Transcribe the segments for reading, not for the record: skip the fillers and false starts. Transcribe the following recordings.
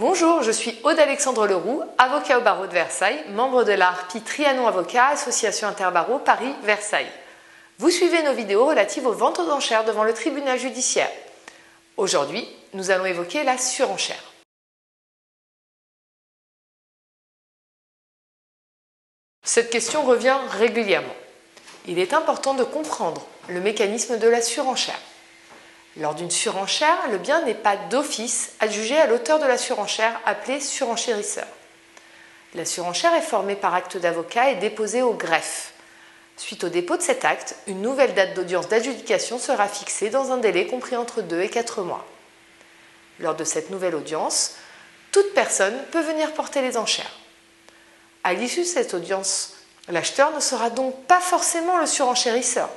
Bonjour, je suis Aude Alexandre Leroux, avocat au barreau de Versailles, membre de l'ARPI Trianon Avocat, Association Interbarreau Paris-Versailles. Vous suivez nos vidéos relatives aux ventes aux enchères devant le tribunal judiciaire. Aujourd'hui, nous allons évoquer la surenchère. Cette question revient régulièrement. Il est important de comprendre le mécanisme de la surenchère. Lors d'une surenchère, le bien n'est pas d'office adjugé à l'auteur de la surenchère, appelé surenchérisseur. La surenchère est formée par acte d'avocat et déposée au greffe. Suite au dépôt de cet acte, une nouvelle date d'audience d'adjudication sera fixée dans un délai compris entre 2 et 4 mois. Lors de cette nouvelle audience, toute personne peut venir porter les enchères. À l'issue de cette audience, l'acheteur ne sera donc pas forcément le surenchérisseur.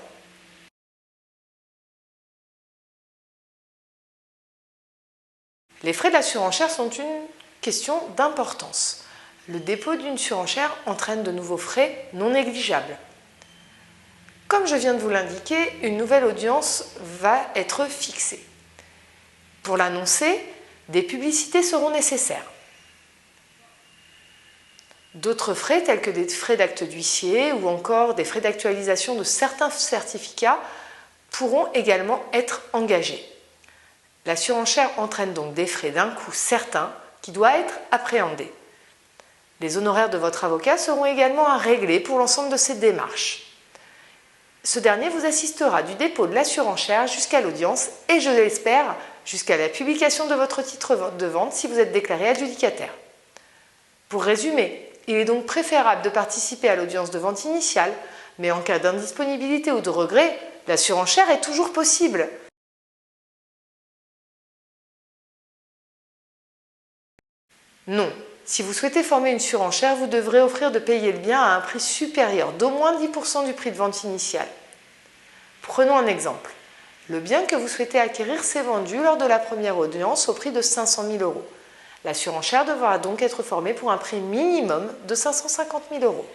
Les frais de la surenchère sont une question d'importance. Le dépôt d'une surenchère entraîne de nouveaux frais non négligeables. Comme je viens de vous l'indiquer, une nouvelle audience va être fixée. Pour l'annoncer, des publicités seront nécessaires. D'autres frais, tels que des frais d'acte d'huissier ou encore des frais d'actualisation de certains certificats, pourront également être engagés. La surenchère entraîne donc des frais d'un coût certain qui doit être appréhendé. Les honoraires de votre avocat seront également à régler pour l'ensemble de ces démarches. Ce dernier vous assistera du dépôt de la surenchère jusqu'à l'audience et, je l'espère, jusqu'à la publication de votre titre de vente si vous êtes déclaré adjudicataire. Pour résumer, il est donc préférable de participer à l'audience de vente initiale, mais en cas d'indisponibilité ou de regret, la surenchère est toujours possible. Non, si vous souhaitez former une surenchère, vous devrez offrir de payer le bien à un prix supérieur d'au moins 10% du prix de vente initial. Prenons un exemple. Le bien que vous souhaitez acquérir s'est vendu lors de la première audience au prix de 500 000 €. La surenchère devra donc être formée pour un prix minimum de 550 000 €.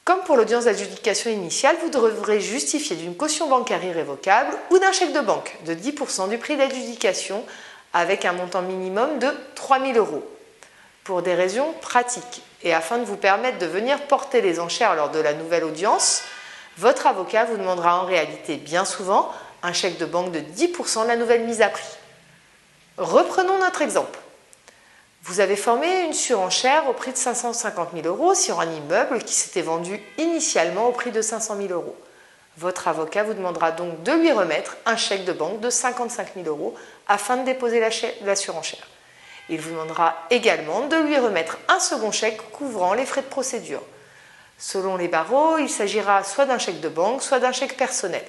Comme pour l'audience d'adjudication initiale, vous devrez justifier d'une caution bancaire irrévocable ou d'un chèque de banque de 10% du prix d'adjudication avec un montant minimum de 3 000 €. Pour des raisons pratiques et afin de vous permettre de venir porter les enchères lors de la nouvelle audience, votre avocat vous demandera en réalité bien souvent un chèque de banque de 10% de la nouvelle mise à prix. Reprenons notre exemple. Vous avez formé une surenchère au prix de 550 000 € sur un immeuble qui s'était vendu initialement au prix de 500 000 €. Votre avocat vous demandera donc de lui remettre un chèque de banque de 55 000 € afin de déposer la surenchère. Il vous demandera également de lui remettre un second chèque couvrant les frais de procédure. Selon les barreaux, il s'agira soit d'un chèque de banque, soit d'un chèque personnel.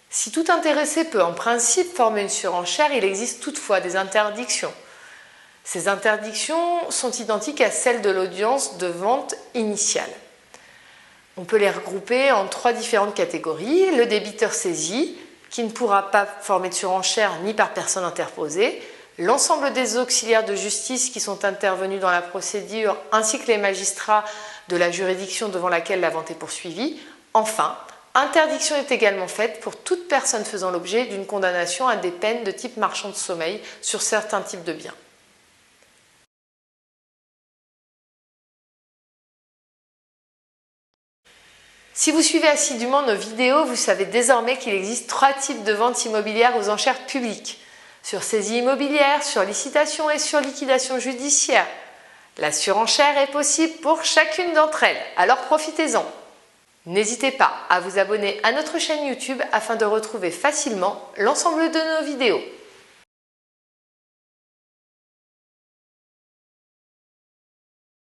Si tout intéressé peut en principe former une surenchère, il existe toutefois des interdictions. Ces interdictions sont identiques à celles de l'audience de vente initiale. On peut les regrouper en 3 différentes catégories. Le débiteur saisi, qui ne pourra pas former de surenchère ni par personne interposée, l'ensemble des auxiliaires de justice qui sont intervenus dans la procédure, ainsi que les magistrats de la juridiction devant laquelle la vente est poursuivie. Enfin, interdiction est également faite pour toute personne faisant l'objet d'une condamnation à des peines de type marchand de sommeil sur certains types de biens. Si vous suivez assidûment nos vidéos, vous savez désormais qu'il existe 3 types de ventes immobilières aux enchères publiques: sur saisie immobilière, sur licitation et sur liquidation judiciaire. La surenchère est possible pour chacune d'entre elles, alors profitez-en. N'hésitez pas à vous abonner à notre chaîne YouTube afin de retrouver facilement l'ensemble de nos vidéos.